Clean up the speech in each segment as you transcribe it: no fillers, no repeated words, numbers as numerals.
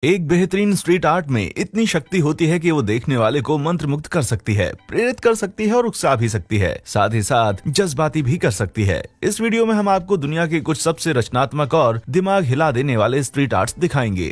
एक बेहतरीन street art में इतनी शक्ति होती है कि वो देखने वाले को मंत्रमुग्ध कर सकती है, प्रेरित कर सकती है और उकसा भी सकती है, साथ ही साथ जज्बाती भी कर सकती है। इस वीडियो में हम आपको दुनिया के कुछ सबसे रचनात्मक और दिमाग हिला देने वाले स्ट्रीट आर्ट्स दिखाएंगे।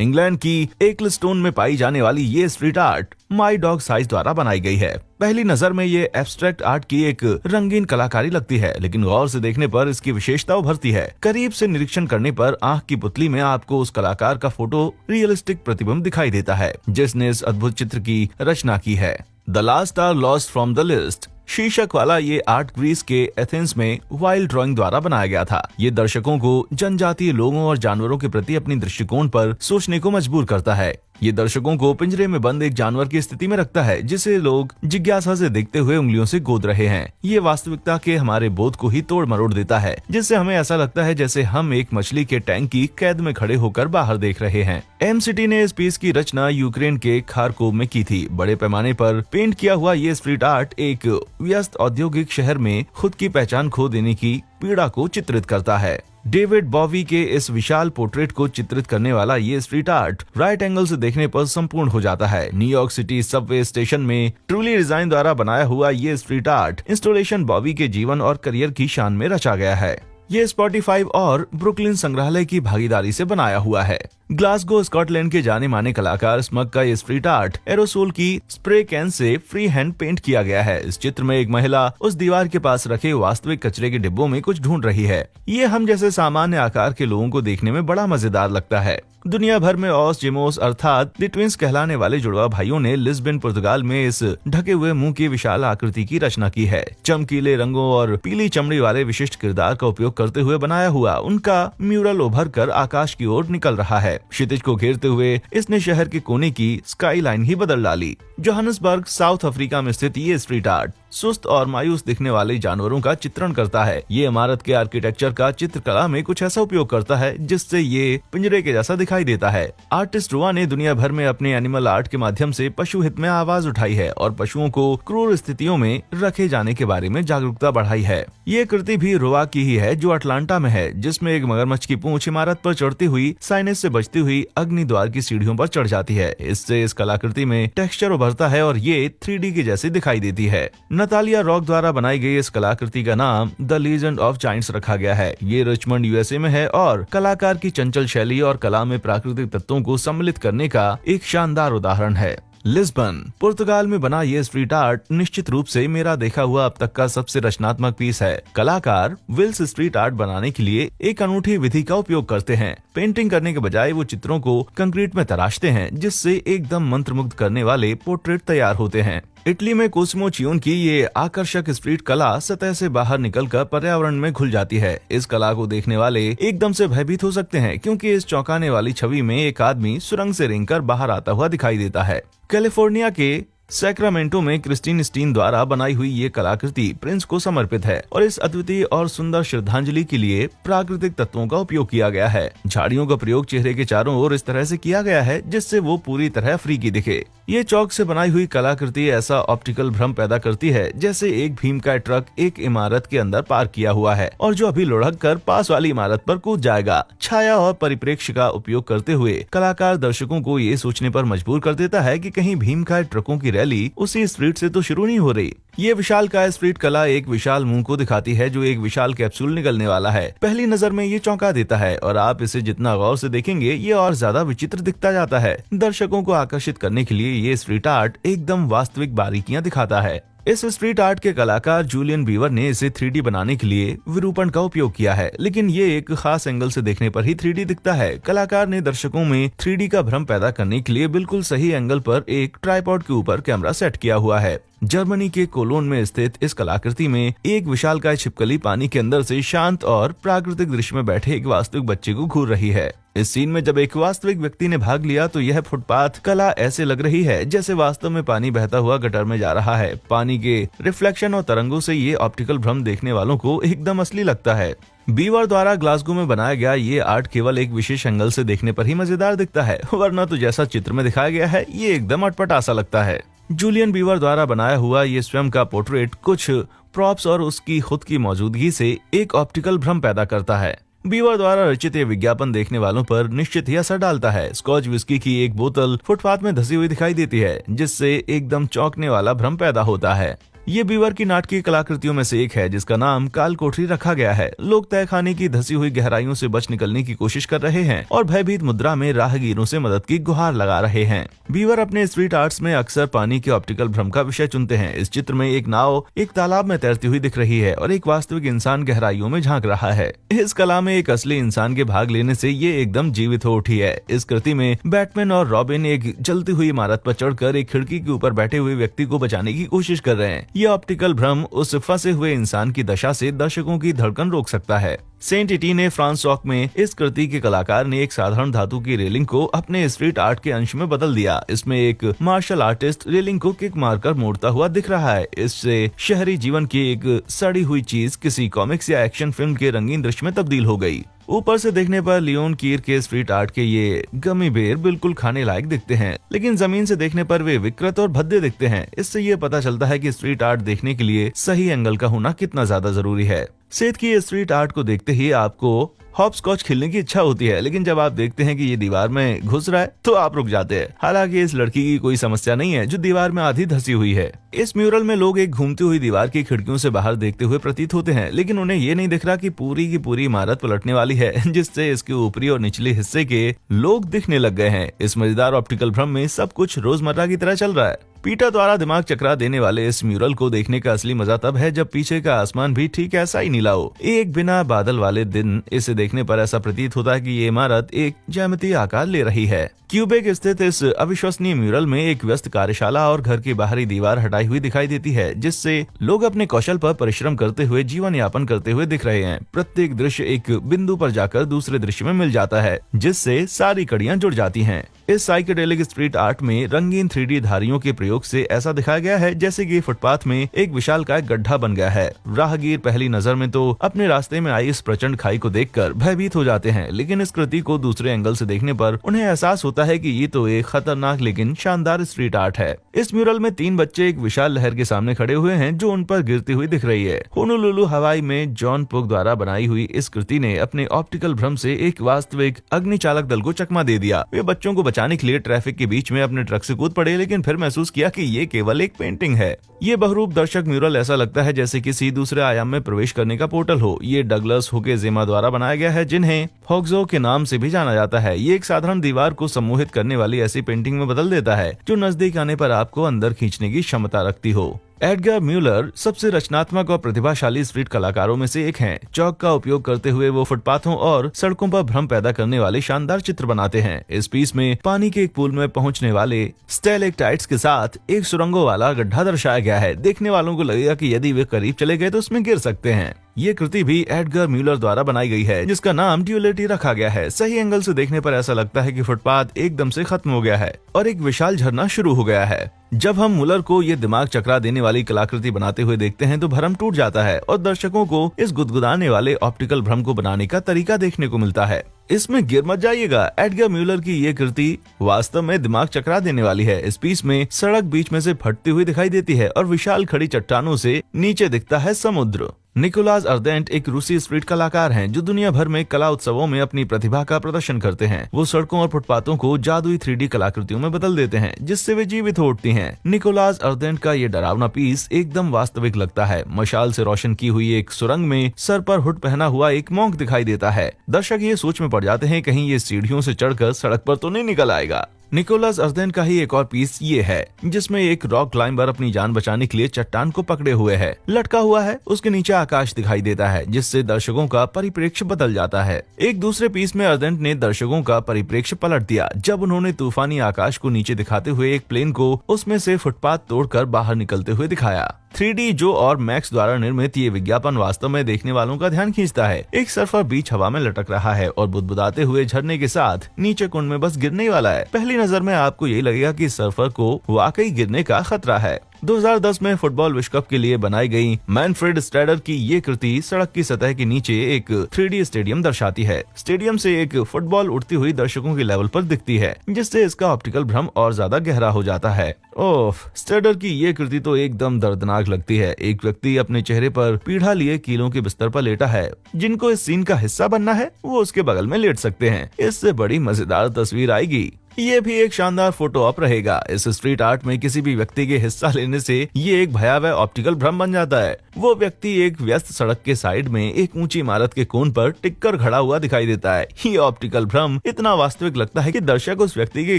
इंग्लैंड की एकलस्टोन में पाई जाने वाली ये street art my dog size द्वारा बनाई गई है। पहली नजर में ये एब्स्ट्रैक्ट आर्ट की एक रंगीन कलाकारी लगती है, लेकिन गौर से देखने पर इसकी विशेषता उभरती है। करीब से निरीक्षण करने पर आंख की पुतली में आपको उस कलाकार का फोटो रियलिस्टिक प्रतिबिंब दिखाई देता है जिसने इस अद्भुत चित्र की रचना की है। The last are lost from the list शीर्षक वाला ये आर्ट ग्रीस के एथेंस में वाइल्ड ड्राइंग द्वारा बनाया गया था। ये दर्शकों को जनजातीय लोगों और जानवरों के प्रति अपनी दृष्टिकोण पर सोचने को मजबूर करता है। ये दर्शकों को पिंजरे में बंद एक जानवर की स्थिति में रखता है जिसे लोग जिज्ञासा से देखते हुए उंगलियों से गोद रहे हैं। ये वास्तविकता के हमारे बोध को ही तोड़ मरोड़ देता है, जिससे हमें ऐसा लगता है जैसे हम एक मछली के टैंक की कैद में खड़े होकर बाहर देख रहे हैं। एमसीटी ने इस पीस की रचना यूक्रेन के खारकोव में की थी। बड़े पैमाने पर पेंट किया हुआ ये स्ट्रीट आर्ट एक व्यस्त औद्योगिक शहर में खुद की पहचान खो देने की पीड़ा को चित्रित करता है। डेविड बॉवी के इस विशाल पोर्ट्रेट को चित्रित करने वाला ये स्ट्रीट आर्ट राइट एंगल से देखने पर संपूर्ण हो जाता है। न्यूयॉर्क सिटी सबवे स्टेशन में ट्रूली डिजाइन द्वारा बनाया हुआ ये स्ट्रीट आर्ट इंस्टॉलेशन बॉवी के जीवन और करियर की शान में रचा गया है। ये स्पॉटिफाई और ब्रुकलिन संग्रहालय की भागीदारी से बनाया हुआ है। ग्लासगो स्कॉटलैंड के जाने माने कलाकार स्मग का ये स्ट्रीट आर्ट एरोसोल की स्प्रे कैन से फ्री हैंड पेंट किया गया है। इस चित्र में एक महिला उस दीवार के पास रखे वास्तविक कचरे के डिब्बों में कुछ ढूंढ रही है। ये हम जैसे सामान्य आकार के लोगों को देखने में बड़ा मजेदार लगता है। दुनिया भर में ऑस जिमोस अर्थात द ट्विंस कहलाने वाले जुड़वा भाइयों ने लिस्बन पुर्तगाल में इस ढके हुए मुंह की विशाल आकृति की रचना की है। चमकीले रंगों और पीली चमड़ी वाले विशिष्ट किरदार का उपयोग करते हुए बनाया हुआ उनका म्यूरल उभर कर आकाश की ओर निकल रहा है। क्षितिज को घेरते हुए इसने शहर के कोने की स्काई लाइन ही बदल डाली। जोहान्सबर्ग साउथ अफ्रीका में स्थित ये स्ट्रीट आर्ट सुस्त और मायूस दिखने वाले जानवरों का चित्रण करता है। ये इमारत के आर्किटेक्चर का चित्रकला में कुछ ऐसा उपयोग करता है जिससे ये पिंजरे के जैसा दिखाई देता है। आर्टिस्ट रुआ ने दुनिया भर में अपने एनिमल आर्ट के माध्यम से पशु हित में आवाज उठाई है और पशुओं को क्रूर स्थितियों में रखे जाने के बारे में जागरूकता बढ़ाई है। ये कृति भी रुआ की ही है जो अटलांटा में है, जिसमें एक मगरमच्छ की पूंछ इमारत पर चढ़ती हुई साइनेज से बचती हुई अग्नि द्वार की सीढ़ियों पर चढ़ जाती है। इससे इस कलाकृति में टेक्सचर उभरता है और ये 3D की जैसी दिखाई देती है। नतालिया रॉक द्वारा बनाई गई इस कलाकृति का नाम द लीजेंड ऑफ जायंट्स रखा गया है। ये रिचमंड यूएसए में है और कलाकार की चंचल शैली और कला में प्राकृतिक तत्वों को सम्मिलित करने का एक शानदार उदाहरण है। लिस्बन पुर्तगाल में बना ये स्ट्रीट आर्ट निश्चित रूप से मेरा देखा हुआ अब तक का सबसे रचनात्मक पीस है। कलाकार विल्स स्ट्रीट आर्ट बनाने के लिए एक अनूठी विधि का उपयोग करते हैं। पेंटिंग करने के बजाय वो चित्रों को कंक्रीट में तराशते हैं जिससे एकदम मंत्रमुग्ध करने वाले पोर्ट्रेट तैयार होते हैं। इटली में कोस्मो चियोन की ये आकर्षक स्ट्रीट कला सतह से बाहर निकलकर पर्यावरण में घुल जाती है। इस कला को देखने वाले एकदम से भयभीत हो सकते हैं क्योंकि इस चौंकाने वाली छवि में एक आदमी सुरंग से रेंगकर बाहर आता हुआ दिखाई देता है। कैलिफोर्निया के सैक्रामेंटो में क्रिस्टीन स्टीन द्वारा बनाई हुई ये कलाकृति प्रिंस को समर्पित है और इस अद्वितीय और सुंदर श्रद्धांजलि के लिए प्राकृतिक तत्वों का उपयोग किया गया है। झाड़ियों का प्रयोग चेहरे के चारों ओर इस तरह से किया गया है जिससे वो पूरी तरह अफ्रीकी दिखे। ये चौक से बनाई हुई कलाकृति ऐसा ऑप्टिकल भ्रम पैदा करती है जैसे एक भीमकाय ट्रक एक इमारत के अंदर पार्क किया हुआ है और जो अभी लुढ़क कर पास वाली इमारत पर कूद जाएगा। छाया और परिप्रेक्ष्य का उपयोग करते हुए कलाकार दर्शकों को ये सोचने पर मजबूर कर देता है कि कहीं भीमकाय ट्रकों की रैली उसी स्ट्रीट से तो शुरू नहीं हो रही। ये विशालकाय स्ट्रीट कला एक विशाल मुंह को दिखाती है जो एक विशाल कैप्सूल निकलने वाला है। पहली नजर में ये चौंका देता है और आप इसे जितना गौर से देखेंगे ये और ज्यादा विचित्र दिखता जाता है। दर्शकों को आकर्षित करने के लिए ये स्ट्रीट आर्ट एकदम वास्तविक बारीकियां दिखाता है। इस स्ट्रीट आर्ट के कलाकार जूलियन बीवर ने इसे 3D बनाने के लिए विरूपण का उपयोग किया है, लेकिन ये एक खास एंगल से देखने पर ही 3D दिखता है। कलाकार ने दर्शकों में 3D का भ्रम पैदा करने के लिए बिल्कुल सही एंगल पर एक ट्राइपॉड के ऊपर कैमरा सेट किया हुआ है। जर्मनी के कोलोन में स्थित इस कलाकृति में एक विशालकाय छिपकली पानी के अंदर से शांत और प्राकृतिक दृश्य में बैठे एक वास्तविक बच्चे को घूर रही है। इस सीन में जब एक वास्तविक व्यक्ति ने भाग लिया तो यह फुटपाथ कला ऐसे लग रही है जैसे वास्तव में पानी बहता हुआ गटर में जा रहा है। पानी के रिफ्लेक्शन और तरंगों से ये ऑप्टिकल भ्रम देखने वालों को एकदम असली लगता है। बीवर द्वारा ग्लासगो में बनाया गया ये आर्ट केवल एक विशेष एंगल से देखने पर ही मजेदार दिखता है, वरना तो जैसा चित्र में दिखाया गया है ये एकदम अटपटा सा लगता है। जूलियन बीवर द्वारा बनाया हुआ ये स्वयं का पोर्ट्रेट कुछ प्रॉप्स और उसकी खुद की मौजूदगी से एक ऑप्टिकल भ्रम पैदा करता है। बीवर द्वारा रचित ये विज्ञापन देखने वालों पर निश्चित ही असर डालता है। स्कॉच विस्की की एक बोतल फुटपाथ में धसी हुई दिखाई देती है, जिससे एकदम चौंकने वाला भ्रम पैदा होता है। ये बीवर की नाटकीय कलाकृतियों में से एक है जिसका नाम काल कोठरी रखा गया है। लोग तय खाने की धसी हुई गहराइयों से बच निकलने की कोशिश कर रहे हैं और भयभीत मुद्रा में राहगीरों से मदद की गुहार लगा रहे हैं। बीवर अपने स्ट्रीट आर्ट्स में अक्सर पानी के ऑप्टिकल भ्रम का विषय चुनते हैं। इस चित्र में एक नाव एक तालाब में तैरती हुई दिख रही है और एक वास्तविक इंसान गहराइयों में झांक रहा है। इस कला में एक असली इंसान के भाग लेने से ये एकदम जीवित हो उठी है। इस कृति में बैटमैन और रॉबिन एक जलती हुई इमारत पर चढ़कर एक खिड़की के ऊपर बैठे हुए व्यक्ति को बचाने की कोशिश कर रहे हैं। ये ऑप्टिकल भ्रम उस फंसे हुए इंसान की दशा से दर्शकों की धड़कन रोक सकता है। सेंट इटीने फ्रांसॉक में इस कृति के कलाकार ने एक साधारण धातु की रेलिंग को अपने स्ट्रीट आर्ट के अंश में बदल दिया। इसमें एक मार्शल आर्टिस्ट रेलिंग को किक मारकर मोड़ता हुआ दिख रहा है। इससे शहरी जीवन की एक सड़ी हुई चीज किसी कॉमिक्स या एक्शन फिल्म के रंगीन दृश्य में तब्दील हो गई। ऊपर से देखने पर लियोन कीर के स्ट्रीट आर्ट के ये गमी बेर बिल्कुल खाने लायक दिखते हैं, लेकिन जमीन से देखने पर वे विकृत और भद्दे दिखते हैं। इससे ये पता चलता है कि स्ट्रीट आर्ट देखने के लिए सही एंगल का होना कितना ज्यादा जरूरी है। सेठ की स्ट्रीट आर्ट को देखते ही आपको हॉपस्कॉच खेलने की इच्छा होती है, लेकिन जब आप देखते हैं कि ये दीवार में घुस रहा है तो आप रुक जाते हैं। हालांकि इस लड़की की कोई समस्या नहीं है जो दीवार में आधी धसी हुई है। इस म्यूरल में लोग एक घूमती हुई दीवार की खिड़कियों से बाहर देखते हुए प्रतीत होते हैं, लेकिन उन्हें ये नहीं दिख रहा कि पूरी की पूरी इमारत पलटने वाली है, जिससे इसके ऊपरी और निचले हिस्से के लोग दिखने लग गए हैं। इस मजेदार ऑप्टिकल भ्रम में सब कुछ रोजमर्रा की तरह चल रहा है। पीटर द्वारा दिमाग चकरा देने वाले इस म्यूरल को देखने का असली मजा तब है जब पीछे का आसमान भी ठीक ऐसा ही नीला हो। एक बिना बादल वाले दिन इसे देखने पर ऐसा प्रतीत होता है कि ये इमारत एक ज्यामितीय आकार ले रही है। क्यूबेक स्थित इस अविश्वसनीय म्यूरल में एक व्यस्त कार्यशाला और घर की बाहरी दीवार हटाई हुई दिखाई देती है, जिससे लोग अपने कौशल पर परिश्रम करते हुए जीवन यापन करते हुए दिख रहे हैं। प्रत्येक दृश्य एक बिंदु पर जाकर दूसरे दृश्य में मिल जाता है, जिससे सारी कड़ियां जुड़ जाती हैं। इस साइकेडेलिक स्ट्रीट आर्ट में रंगीन 3D धारियों के प्रयोग से ऐसा दिखाया गया है जैसे कि फुटपाथ में एक विशालकाय गड्ढा बन गया है। राहगीर पहली नजर में तो अपने रास्ते में आई इस प्रचंड खाई को देखकर भयभीत हो जाते हैं, लेकिन इस कृति को दूसरे एंगल से देखने पर उन्हें एहसास होता है कि ये तो एक खतरनाक लेकिन शानदार स्ट्रीट आर्ट है। इस म्यूरल में 3 बच्चे एक विशाल लहर के सामने खड़े हुए हैं जो उन पर गिरती हुई दिख रही है। होनोलुलु हवाई में जॉन पुग द्वारा बनाई हुई इस कृति ने अपने ऑप्टिकल भ्रम से एक वास्तविक अग्निचालक दल को चकमा दे दिया। वे बच्चों को बचाने के लिए ट्रैफिक के बीच में अपने ट्रक से कूद पड़े, लेकिन फिर महसूस किया कि ये केवल एक पेंटिंग है। ये बहुरूप दर्शक म्यूरल ऐसा लगता है जैसे किसी दूसरे आयाम में प्रवेश करने का पोर्टल हो। ये डगलस हुकेजेमा द्वारा बनाया गया है, जिन्हें हॉगजो के नाम से भी जाना जाता है। ये एक साधारण दीवार को सम्मोहित करने वाली ऐसी पेंटिंग में बदल देता है जो नजदीक आने पर आपको अंदर खींचने की क्षमता रखती हो। एडगर म्यूलर सबसे रचनात्मक और प्रतिभाशाली स्ट्रीट कलाकारों में से एक हैं। चौक का उपयोग करते हुए वो फुटपाथों और सड़कों पर भ्रम पैदा करने वाले शानदार चित्र बनाते हैं। इस पीस में पानी के एक पूल में पहुंचने वाले स्टैलेक्टाइट्स के साथ एक सुरंगों वाला गड्ढा दर्शाया गया है। देखने वालों को लगेगा कि यदि वे करीब चले गए तो उसमें गिर सकते हैं। ये कृति भी एडगर म्यूलर द्वारा बनाई गई है, जिसका नाम ड्यूलिटी रखा गया है। सही एंगल से देखने पर ऐसा लगता है कि फुटपाथ एकदम से खत्म हो गया है और एक विशाल झरना शुरू हो गया है। जब हम मुलर को ये दिमाग चकरा देने वाली कलाकृति बनाते हुए देखते हैं तो भ्रम टूट जाता है और दर्शकों को इस गुदगुदाने वाले ऑप्टिकल भ्रम को बनाने का तरीका देखने को मिलता है। इसमें गिर मत जाइएगा। एडगर म्यूलर की ये कृति वास्तव में दिमाग चकरा देने वाली है। इस पीस में सड़क बीच में से फटती हुई दिखाई देती है और विशाल खड़ी चट्टानों से नीचे दिखता है समुद्र। निकोलास अर्देंट एक रूसी स्ट्रीट कलाकार हैं जो दुनिया भर में कला उत्सवों में अपनी प्रतिभा का प्रदर्शन करते हैं। वो सड़कों और फुटपाथों को जादुई 3D कलाकृतियों में बदल देते हैं, जिससे वे जीवित हो उठती हैं। निकोलास अर्देंट का ये डरावना पीस एकदम वास्तविक लगता है। मशाल से रोशन की हुई एक सुरंग में सर पर हुड पहना हुआ एक मॉन्क दिखाई देता है। दर्शक ये सोच में पड़ जाते हैं कहीं ये सीढ़ियों से चढ़कर सड़क पर तो नहीं निकल आएगा। निकोलस अर्देंट का ही एक और पीस ये है, जिसमें एक रॉक क्लाइंबर अपनी जान बचाने के लिए चट्टान को पकड़े हुए है, लटका हुआ है। उसके नीचे आकाश दिखाई देता है, जिससे दर्शकों का परिप्रेक्ष्य बदल जाता है। एक दूसरे पीस में अर्देंट ने दर्शकों का परिप्रेक्ष्य पलट दिया जब उन्होंने तूफानी आकाश को नीचे दिखाते हुए एक प्लेन को उसमें से फुटपाथ तोड़कर बाहर निकलते हुए दिखाया। 3D जो और मैक्स द्वारा निर्मित ये विज्ञापन वास्तव में देखने वालों का ध्यान खींचता है। एक सर्फर बीच हवा में लटक रहा है और बुदबुदाते हुए झरने के साथ नीचे कुंड में बस गिरने वाला है। पहली नजर में आपको यही लगेगा कि सर्फर को वाकई गिरने का खतरा है। 2010 में फुटबॉल विश्व कप के लिए बनाई गई मैनफ्रेड स्ट्रैडर की ये कृति सड़क की सतह के नीचे एक 3D स्टेडियम दर्शाती है। स्टेडियम से एक फुटबॉल उड़ती हुई दर्शकों के लेवल पर दिखती है, जिससे इसका ऑप्टिकल भ्रम और ज्यादा गहरा हो जाता है। ओफ, स्ट्रैडर की ये कृति तो एकदम दर्दनाक लगती है। एक व्यक्ति अपने चेहरे पर पीढ़ा लिए कीलों के बिस्तर पर लेटा है। जिनको इस सीन का हिस्सा बनना है वो उसके बगल में लेट सकते हैं। इससे बड़ी मजेदार तस्वीर आएगी। ये भी एक शानदार फोटो ऑप रहेगा। इस स्ट्रीट आर्ट में किसी भी व्यक्ति के हिस्सा लेने से ये एक भयावह ऑप्टिकल भ्रम बन जाता है। वो व्यक्ति एक व्यस्त सड़क के साइड में एक ऊंची इमारत के कोन पर टिककर खड़ा हुआ दिखाई देता है। ये ऑप्टिकल भ्रम इतना वास्तविक लगता है कि दर्शक उस व्यक्ति के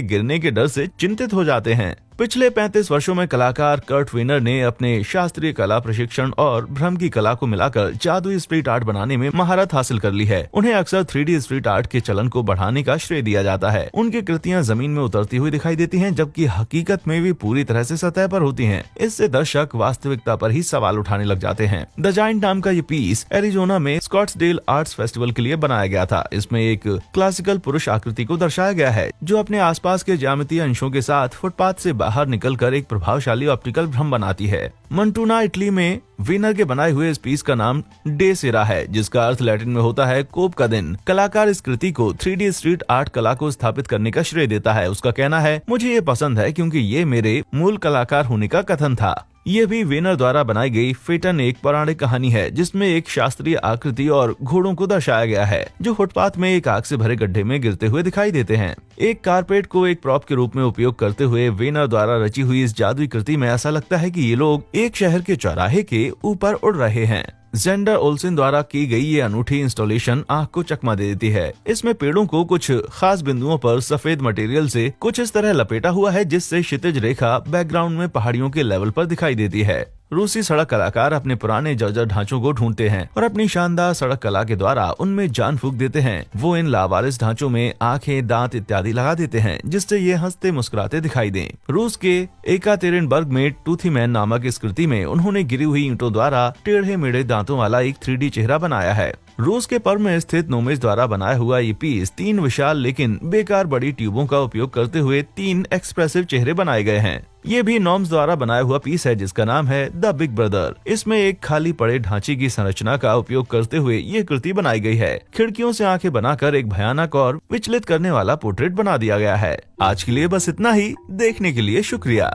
गिरने के डर से चिंतित हो जाते हैं। पिछले 35 वर्षों में कलाकार कर्ट वेनर ने अपने शास्त्रीय कला प्रशिक्षण और भ्रम की कला को मिलाकर जादुई स्ट्रीट आर्ट बनाने में महारत हासिल कर ली है। उन्हें अक्सर 3D स्ट्रीट आर्ट के चलन को बढ़ाने का श्रेय दिया जाता है। उनकी कृतियां जमीन में उतरती हुई दिखाई देती हैं, जबकि हकीकत में भी पूरी तरह से सतह पर होती हैं। इससे दर्शक वास्तविकता पर ही सवाल उठाने लग जाते हैं। द जायंट नाम का ये पीस एरिजोना में स्कॉट्सडेल आर्ट्स फेस्टिवल के लिए बनाया गया था। इसमें एक क्लासिकल पुरुष आकृति को दर्शाया गया है, जो अपने आसपास के ज्यामितीय अंशों के साथ फुटपाथ से बाहर निकलकर एक प्रभावशाली ऑप्टिकल भ्रम बनाती है। मंटूना, इटली में विनर के बनाए हुए इस पीस का नाम डे सेरा है, जिसका अर्थ लैटिन में होता है कोप का दिन। कलाकार इस कृति को 3D स्ट्रीट आर्ट कला को स्थापित करने का श्रेय देता है। उसका कहना है, मुझे ये पसंद है क्योंकि ये मेरे मूल कलाकार होने का कथन था। ये भी वेनर द्वारा बनाई गई फेटन एक पौराणिक कहानी है, जिसमें एक शास्त्रीय आकृति और घोड़ों को दर्शाया गया है, जो फुटपाथ में एक आग से भरे गड्ढे में गिरते हुए दिखाई देते हैं। एक कारपेट को एक प्रॉप के रूप में उपयोग करते हुए वेनर द्वारा रची हुई इस जादुई कृति में ऐसा लगता है कि ये लोग एक शहर के चौराहे के ऊपर उड़ रहे हैं। जेंडर ओल्सन द्वारा की गई ये अनूठी इंस्टॉलेशन आंख को चकमा दे देती है। इसमें पेड़ों को कुछ खास बिंदुओं पर सफेद मटेरियल से कुछ इस तरह लपेटा हुआ है, जिससे क्षितिज रेखा बैकग्राउंड में पहाड़ियों के लेवल पर दिखाई देती है। रूसी सड़क कलाकार अपने पुराने जर्जर ढांचों को ढूंढते हैं और अपनी शानदार सड़क कला के द्वारा उनमें जान फूंक देते हैं। वो इन लावारिस ढांचों में आंखें, दांत इत्यादि लगा देते हैं, जिससे ये हंसते मुस्कुराते दिखाई दें। रूस के एकातेरिनबर्ग में टूथी मैन नामक इस कृति में उन्होंने गिरी हुई ईंटों द्वारा टेढ़े मेढ़े दांतों वाला एक 3D चेहरा बनाया है। रूस के पर्व में स्थित नोमेज द्वारा बनाया हुआ ये पीस 3 विशाल लेकिन बेकार बड़ी ट्यूबों का उपयोग करते हुए 3 एक्सप्रेसिव चेहरे बनाए गए हैं। ये भी नॉर्म्स द्वारा बनाया हुआ पीस है, जिसका नाम है द बिग ब्रदर। इसमें एक खाली पड़े ढांचे की संरचना का उपयोग करते हुए ये कृति बनाई गई है। खिड़कियों से आंखें बनाकर एक भयानक और विचलित करने वाला पोर्ट्रेट बना दिया गया है। आज के लिए बस इतना ही। देखने के लिए शुक्रिया।